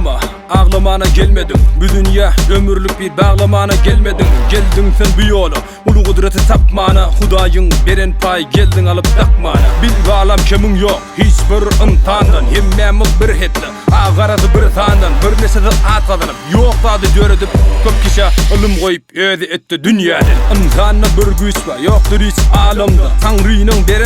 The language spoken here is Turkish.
Ağlama, ağlamana gelmedin. Bu dünya ömürlük bir bağlamana gelmedin. Geldin sen bu yolu, ulu kudreti tapmana. Hudayın beren pay geldin alıp takmana. Bil bağlam kemin yok, hiçbir imtihandan. Hemmemiz bir hetli, ağarası bir tandan. Bir nesede at kazanıp, yok tadı döredip. Köp kişi ılım koyup öde etti dünyadan. İnsanla bir güç var, yoktur hiç alamda. Tanrı'nın beren